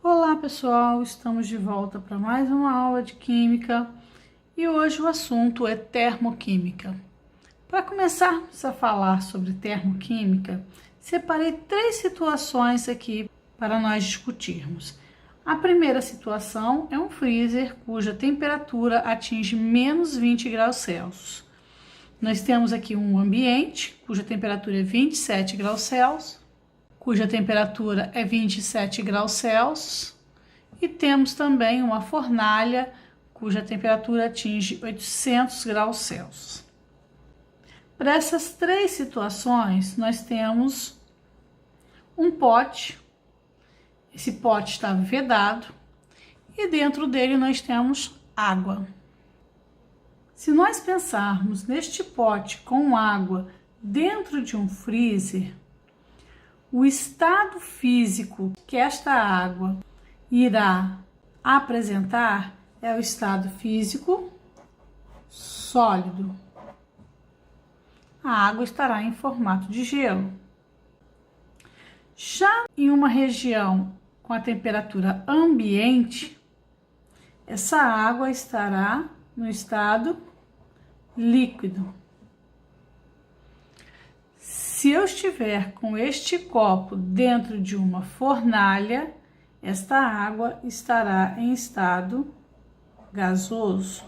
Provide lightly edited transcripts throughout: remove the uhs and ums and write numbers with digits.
Olá pessoal, estamos de volta para mais uma aula de Química e hoje o assunto é termoquímica. Para começarmos a falar sobre termoquímica, separei 3 situações aqui para nós discutirmos. A primeira situação é um freezer cuja temperatura atinge menos 20 graus Celsius. Nós temos aqui um ambiente cuja temperatura é 27 graus Celsius, cuja temperatura é 27 graus Celsius, e temos também uma fornalha cuja temperatura atinge 800 graus Celsius. Para essas 3 situações, nós temos um pote. Esse pote está vedado e dentro dele nós temos água. Se nós pensarmos neste pote com água dentro de um freezer, o estado físico que esta água irá apresentar é o estado físico sólido. A água estará em formato de gelo. Já em uma região com a temperatura ambiente, essa água estará no estado líquido. Se eu estiver com este copo dentro de uma fornalha, esta água estará em estado gasoso.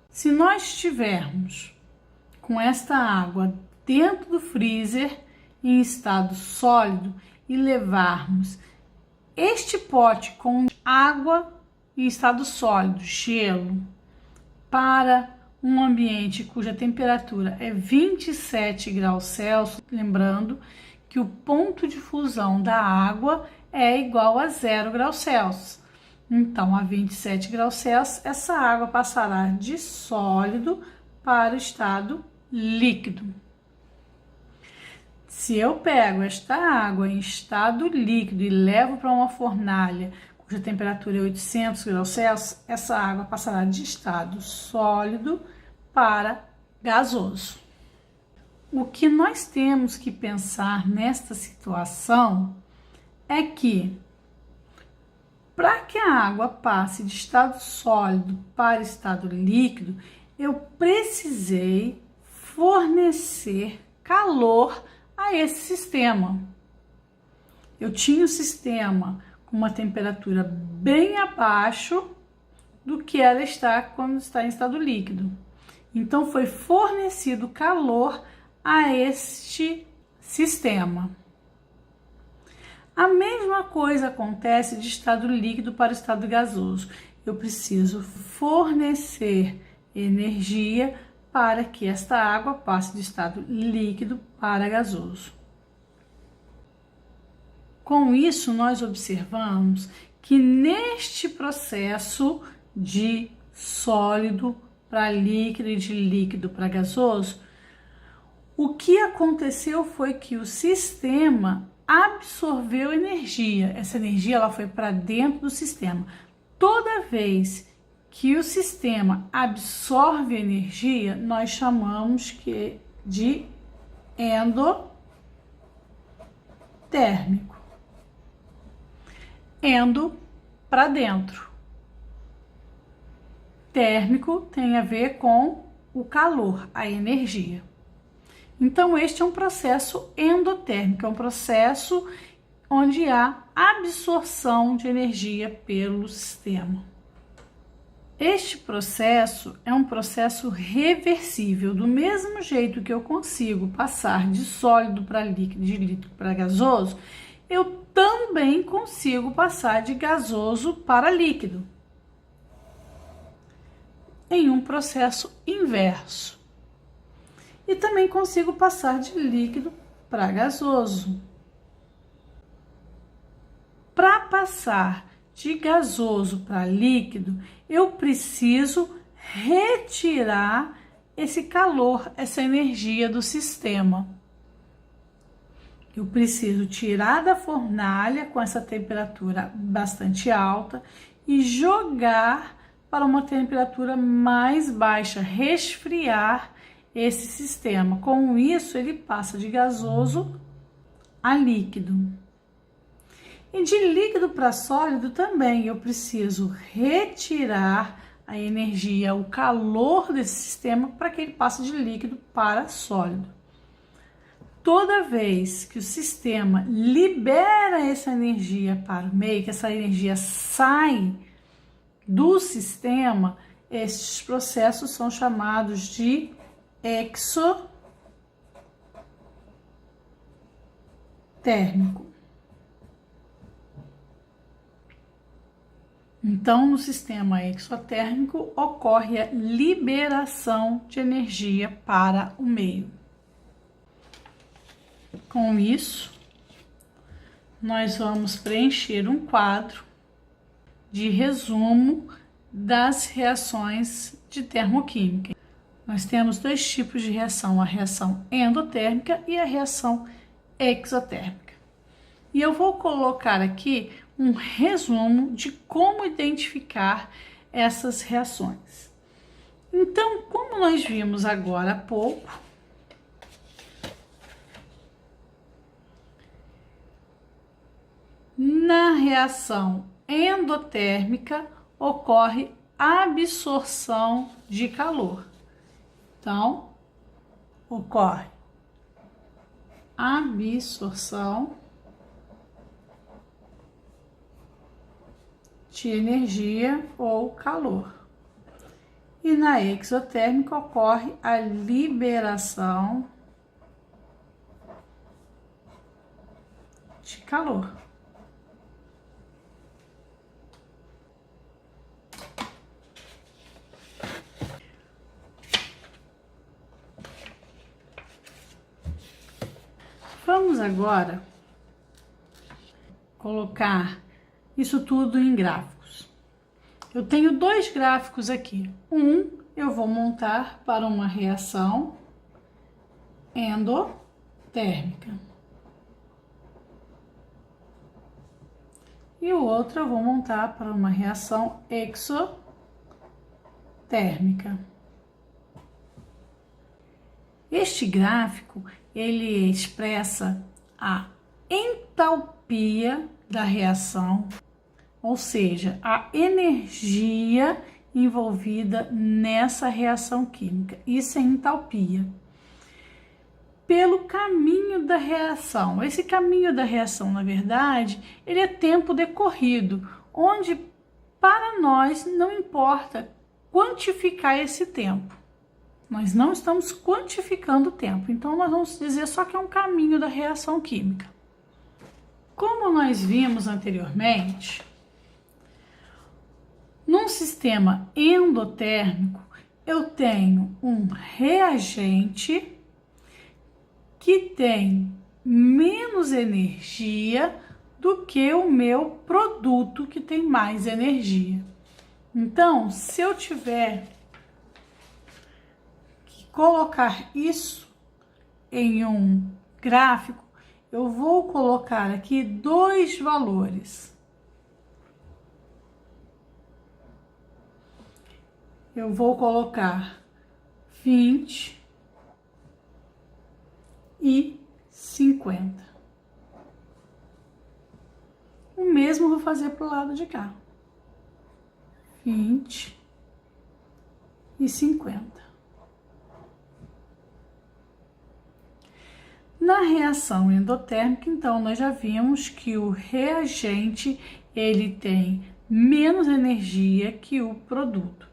Se nós estivermos com esta água dentro do freezer em estado sólido e levarmos este pote com água em estado sólido, gelo, para um ambiente cuja temperatura é 27 graus Celsius, lembrando que o ponto de fusão da água é igual a 0 graus Celsius. Então, a 27 graus Celsius, essa água passará de sólido para o estado líquido. Se eu pego esta água em estado líquido e levo para uma fornalha cuja temperatura é 800 graus Celsius, essa água passará de estado sólido para gasoso. O que nós temos que pensar nesta situação é que, para que a água passe de estado sólido para estado líquido, eu precisei fornecer calor a esse sistema. Eu tinha o sistema com uma temperatura bem abaixo do que ela está quando está em estado líquido. Então, foi fornecido calor a este sistema. A mesma coisa acontece de estado líquido para o estado gasoso. Eu preciso fornecer energia para que esta água passe de estado líquido para gasoso. Com isso, nós observamos que neste processo de sólido para líquido e de líquido para gasoso, o que aconteceu foi que o sistema absorveu energia. Essa energia ela foi para dentro do sistema. Toda vez que o sistema absorve energia, nós chamamos de endotérmico. Endo para dentro. Térmico tem a ver com o calor, a energia. Então, este é um processo endotérmico, é um processo onde há absorção de energia pelo sistema. Este processo é um processo reversível. Do mesmo jeito que eu consigo passar de sólido para líquido, de líquido para gasoso, eu também consigo passar de gasoso para líquido, em um processo inverso. E também consigo passar de líquido para gasoso. Para passar de gasoso para líquido, eu preciso retirar esse calor, essa energia do sistema. Eu preciso tirar da fornalha com essa temperatura bastante alta e jogar para uma temperatura mais baixa, resfriar esse sistema. Com isso, ele passa de gasoso a líquido. E de líquido para sólido também eu preciso retirar a energia, o calor desse sistema para que ele passe de líquido para sólido. Toda vez que o sistema libera essa energia para o meio, que essa energia sai do sistema, esses processos são chamados de exotérmico. Então, no sistema exotérmico, ocorre a liberação de energia para o meio. Com isso, nós vamos preencher um quadro de resumo das reações de termoquímica. Nós temos dois tipos de reação, a reação endotérmica e a reação exotérmica. E eu vou colocar aqui um resumo de como identificar essas reações. Então, como nós vimos agora há pouco, na reação endotérmica ocorre absorção de calor. Então, ocorre absorção de energia ou calor. E na exotérmica ocorre a liberação de calor. Vamos agora colocar isso tudo em gráficos. Eu tenho dois gráficos aqui. Um eu vou montar para uma reação endotérmica. E o outro eu vou montar para uma reação exotérmica. Este gráfico, ele expressa a entalpia da reação, ou seja, a energia envolvida nessa reação química. Isso é entalpia. Pelo caminho da reação. Esse caminho da reação, na verdade, ele é tempo decorrido, onde para nós não importa quantificar esse tempo. Nós não estamos quantificando o tempo, então nós vamos dizer só que é um caminho da reação química. Como nós vimos anteriormente, num sistema endotérmico, eu tenho um reagente que tem menos energia do que o meu produto que tem mais energia. Então, se eu tiver que colocar isso em um gráfico, eu vou colocar aqui dois valores. Eu vou colocar 20 e 50. O mesmo eu vou fazer para o lado de cá. 20 e 50. Na reação endotérmica, então, nós já vimos que o reagente, ele tem menos energia que o produto.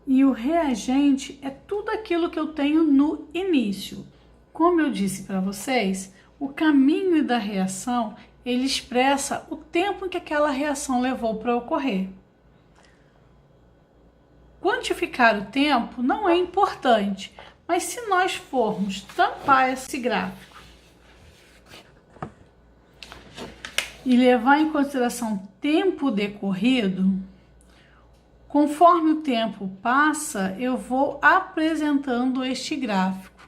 E o reagente é tudo aquilo que eu tenho no início. Como eu disse para vocês, o caminho da reação, ele expressa o tempo que aquela reação levou para ocorrer. Quantificar o tempo não é importante, mas se nós formos tampar esse gráfico e levar em consideração tempo decorrido, conforme o tempo passa, eu vou apresentando este gráfico.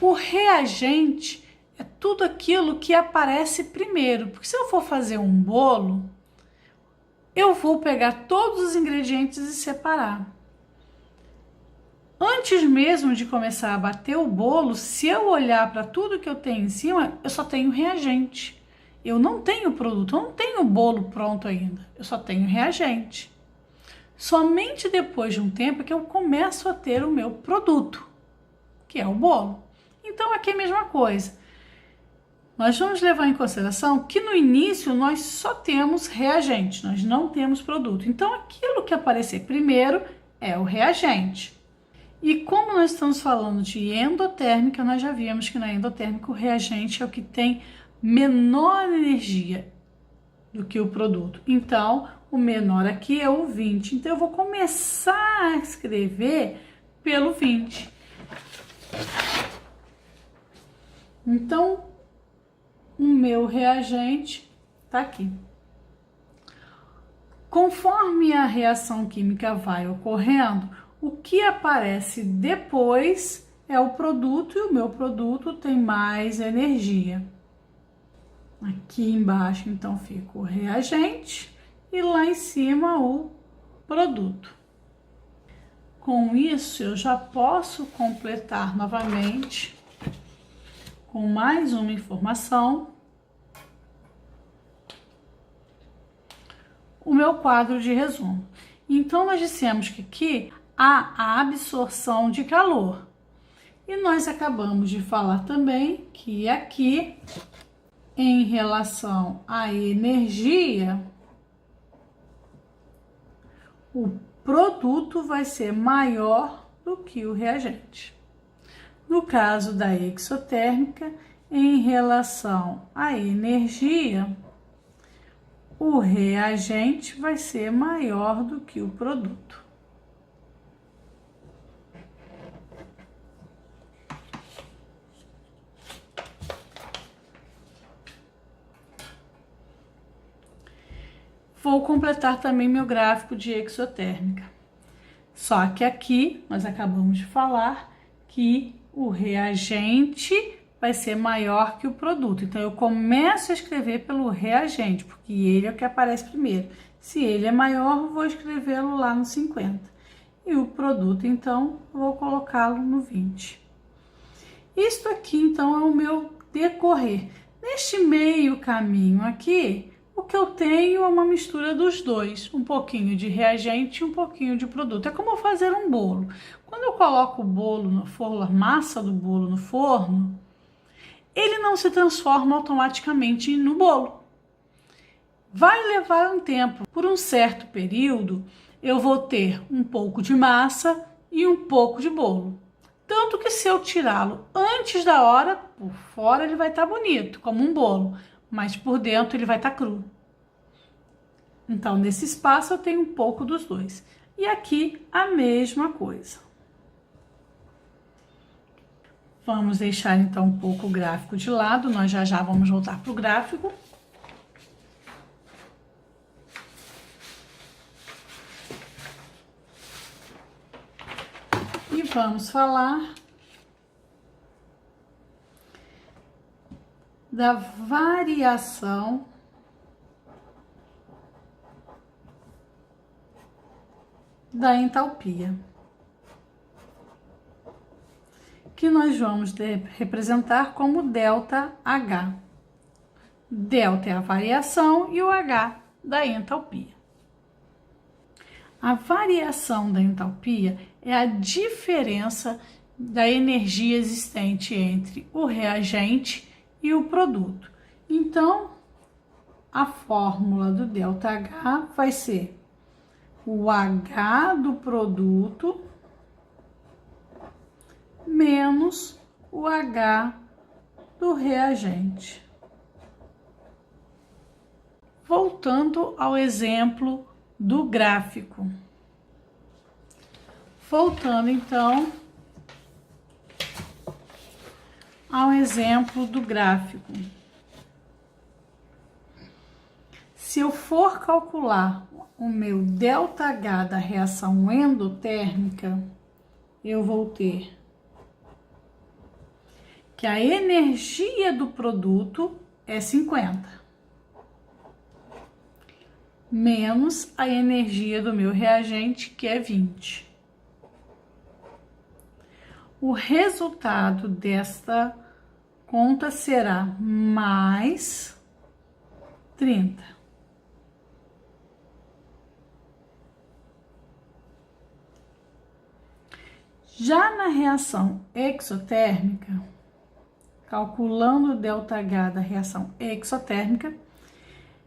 O reagente é tudo aquilo que aparece primeiro, porque se eu for fazer um bolo, eu vou pegar todos os ingredientes e separar. Antes mesmo de começar a bater o bolo, se eu olhar para tudo que eu tenho em cima, eu só tenho reagente. Eu não tenho produto, eu não tenho bolo pronto ainda, eu só tenho reagente. Somente depois de um tempo é que eu começo a ter o meu produto, que é o bolo. Então aqui é a mesma coisa. Nós vamos levar em consideração que no início nós só temos reagente, nós não temos produto. Então aquilo que aparecer primeiro é o reagente. E como nós estamos falando de endotérmica, nós já vimos que na endotérmica o reagente é o que tem menor energia do que o produto. Então, o menor aqui é o 20. Então, eu vou começar a escrever pelo 20. Então, o meu reagente está aqui. Conforme a reação química vai ocorrendo, o que aparece depois é o produto e o meu produto tem mais energia. Aqui embaixo, então, fica o reagente e lá em cima o produto. Com isso, eu já posso completar novamente com mais uma informação o meu quadro de resumo. Então, nós dissemos que aqui há a absorção de calor. E nós acabamos de falar também que aqui, em relação à energia, o produto vai ser maior do que o reagente. No caso da exotérmica, em relação à energia, o reagente vai ser maior do que o produto. Vou completar também meu gráfico de exotérmica. Só que aqui nós acabamos de falar que o reagente vai ser maior que o produto. Então, eu começo a escrever pelo reagente, porque ele é o que aparece primeiro. Se ele é maior, vou escrevê-lo lá no 50. E o produto, então, vou colocá-lo no 20. Isto aqui, então, é o meu decorrer. Neste meio caminho aqui, o que eu tenho é uma mistura dos dois, um pouquinho de reagente e um pouquinho de produto. É como fazer um bolo. Quando eu coloco o bolo no forno, a massa do bolo no forno, ele não se transforma automaticamente no bolo. Vai levar um tempo. Por um certo período, eu vou ter um pouco de massa e um pouco de bolo. Tanto que se eu tirá-lo antes da hora, por fora ele vai estar bonito, como um bolo, mas por dentro ele vai estar cru. Então, nesse espaço eu tenho um pouco dos dois. E aqui a mesma coisa. Vamos deixar então um pouco o gráfico de lado, nós já vamos voltar para o gráfico. E vamos falar da variação da entalpia, que nós vamos representar como ΔH. Delta é a variação e o H da entalpia. A variação da entalpia é a diferença da energia existente entre o reagente e o produto. Então, a fórmula do ΔH vai ser o H do produto menos o H do reagente. Voltando ao exemplo do gráfico. Voltando então ao exemplo do gráfico. Se eu for calcular o meu ΔH da reação endotérmica, eu vou ter que a energia do produto é 50, menos a energia do meu reagente, que é 20. O resultado desta conta será mais 30. Já na reação exotérmica, calculando o ΔH da reação exotérmica,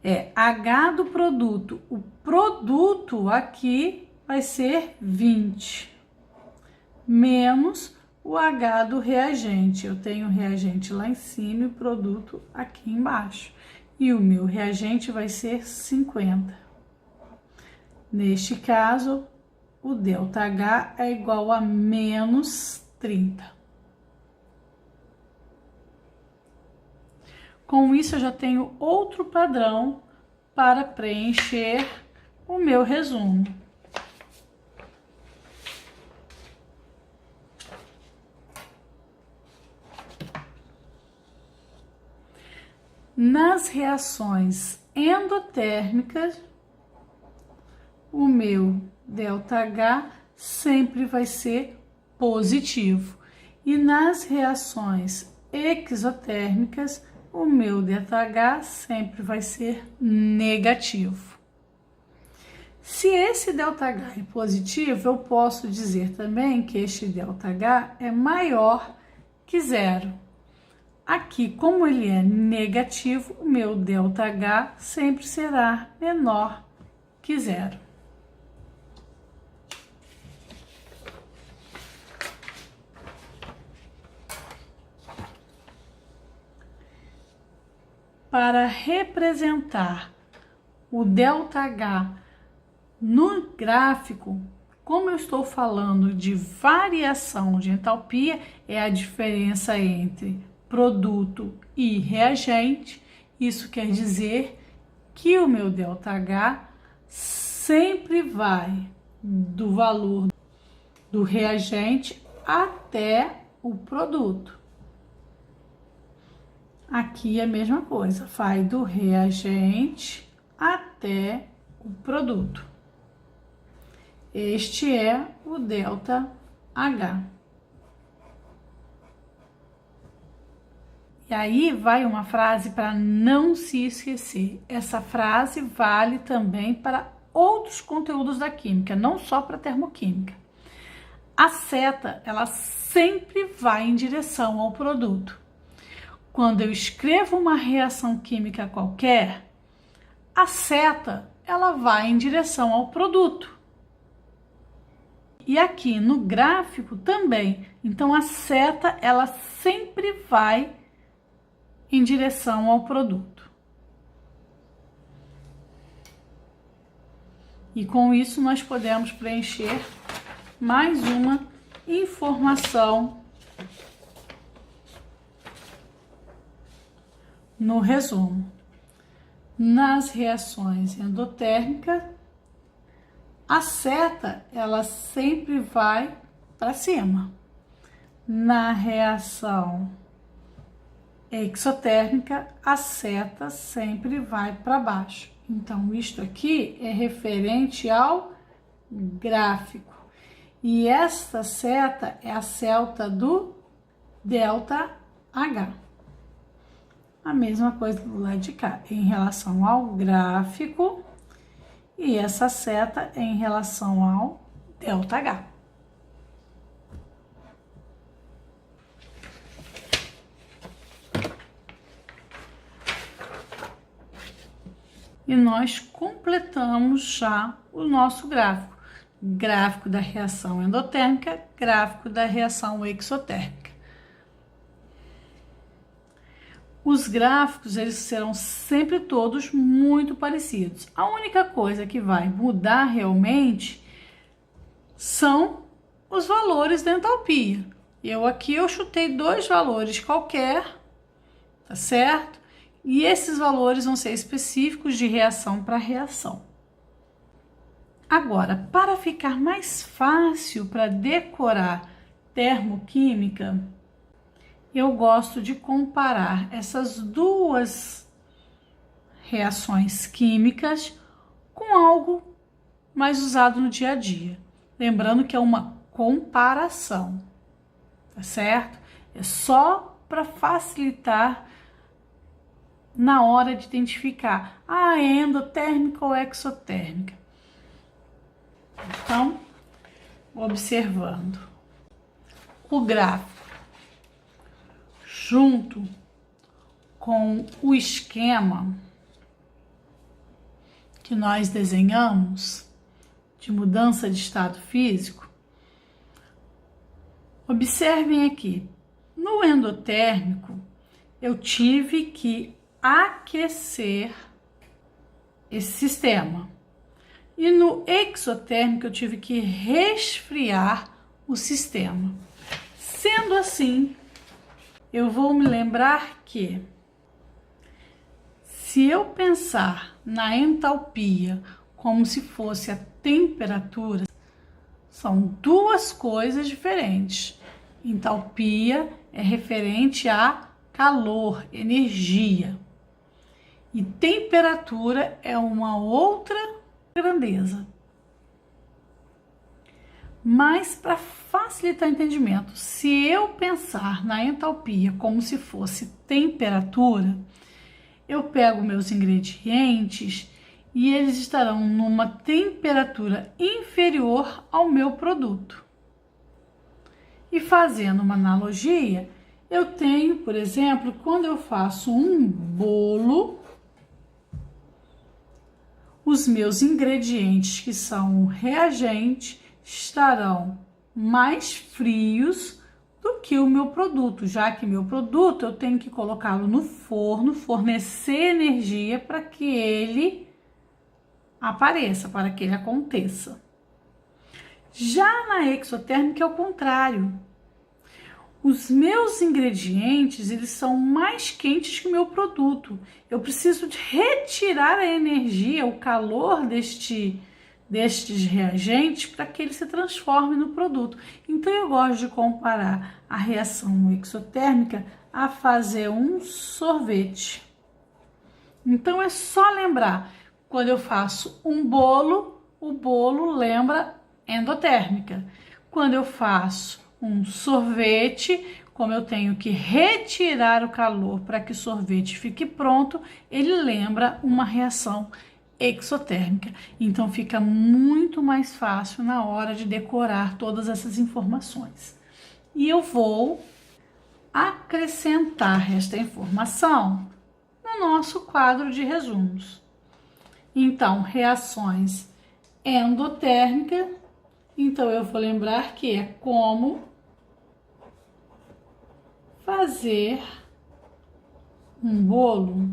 é H do produto. O produto aqui vai ser 20, menos o H do reagente. Eu tenho o reagente lá em cima e o produto aqui embaixo. E o meu reagente vai ser 50. Neste caso, o ΔH é igual a menos 30. Com isso, eu já tenho outro padrão para preencher o meu resumo. Nas reações endotérmicas, o meu ΔH sempre vai ser positivo. E nas reações exotérmicas, o meu ΔH sempre vai ser negativo. Se esse ΔH é positivo, eu posso dizer também que este ΔH é maior que zero. Aqui, como ele é negativo, o meu ΔH sempre será menor que zero. Para representar o ΔH no gráfico, como eu estou falando de variação de entalpia, é a diferença entre produto e reagente. Isso quer dizer que o meu ΔH sempre vai do valor do reagente até o produto. Aqui é a mesma coisa, vai do reagente até o produto. Este é o ΔH. E aí vai uma frase para não se esquecer. Essa frase vale também para outros conteúdos da química, não só para termoquímica. A seta, ela sempre vai em direção ao produto. Quando eu escrevo uma reação química qualquer, a seta, ela vai em direção ao produto. E aqui no gráfico também. Então, a seta, ela sempre vai em direção ao produto. E com isso, nós podemos preencher mais uma informação no resumo. Nas reações endotérmicas, a seta, ela sempre vai para cima. Na reação exotérmica, a seta sempre vai para baixo. Então, isto aqui é referente ao gráfico. E esta seta é a seta do ΔH. A mesma coisa do lado de cá, em relação ao gráfico, e essa seta é em relação ao ΔH. E nós completamos já o nosso gráfico. Gráfico da reação endotérmica, gráfico da reação exotérmica. Os gráficos, eles serão sempre todos muito parecidos. A única coisa que vai mudar realmente são os valores da entalpia. Eu chutei dois valores qualquer, tá certo? E esses valores vão ser específicos de reação para reação. Agora, para ficar mais fácil para decorar termoquímica, eu gosto de comparar essas duas reações químicas com algo mais usado no dia a dia. Lembrando que é uma comparação, tá certo? É só para facilitar na hora de identificar a endotérmica ou exotérmica. Então, observando o gráfico junto com o esquema que nós desenhamos de mudança de estado físico, observem aqui, no endotérmico eu tive que aquecer esse sistema e no exotérmico eu tive que resfriar o sistema. Sendo assim, eu vou me lembrar que se eu pensar na entalpia como se fosse a temperatura, são duas coisas diferentes. Entalpia é referente a calor, energia. E temperatura é uma outra grandeza. Mas para facilitar o entendimento, se eu pensar na entalpia como se fosse temperatura, eu pego meus ingredientes e eles estarão numa temperatura inferior ao meu produto. E fazendo uma analogia, eu tenho, por exemplo, quando eu faço um bolo, os meus ingredientes, que são o reagente, estarão mais frios do que o meu produto, já que meu produto eu tenho que colocá-lo no forno, fornecer energia para que ele apareça, para que ele aconteça. Já na exotérmica é o contrário. Os meus ingredientes, eles são mais quentes que o meu produto. Eu preciso de retirar a energia, o calor destes reagentes para que ele se transforme no produto. Então eu gosto de comparar a reação exotérmica a fazer um sorvete. Então é só lembrar, quando eu faço um bolo, o bolo lembra endotérmica. Quando eu faço um sorvete, como eu tenho que retirar o calor para que o sorvete fique pronto, ele lembra uma reação exotérmica. Então fica muito mais fácil na hora de decorar todas essas informações. E eu vou acrescentar esta informação no nosso quadro de resumos. Então, reações endotérmicas, então eu vou lembrar que é como fazer um bolo.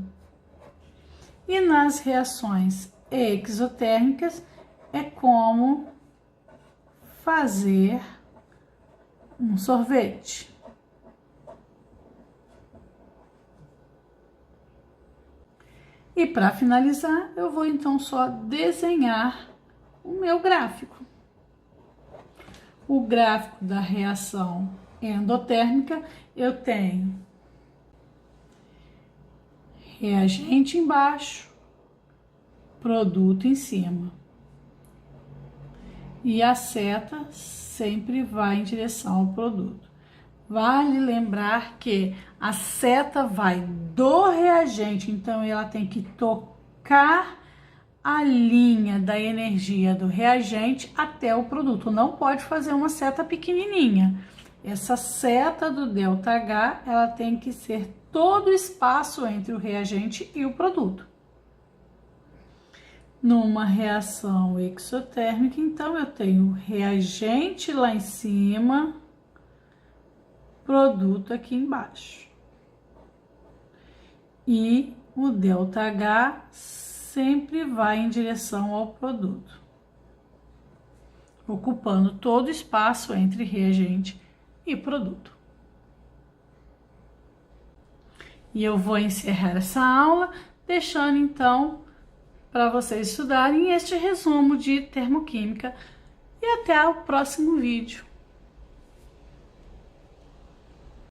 E nas reações exotérmicas é como fazer um sorvete. E para finalizar, eu vou então só desenhar o meu gráfico. O gráfico da reação endotérmica, eu tenho reagente embaixo, produto em cima. E a seta sempre vai em direção ao produto. Vale lembrar que a seta vai do reagente, então ela tem que tocar a linha da energia do reagente até o produto. Não pode fazer uma seta pequenininha. Essa seta do ΔH, ela tem que ser todo o espaço entre o reagente e o produto. Numa reação exotérmica, então, eu tenho reagente lá em cima, produto aqui embaixo. E o ΔH sempre vai em direção ao produto, ocupando todo o espaço entre reagente e produto. E eu vou encerrar essa aula, deixando então para vocês estudarem este resumo de termoquímica e até o próximo vídeo.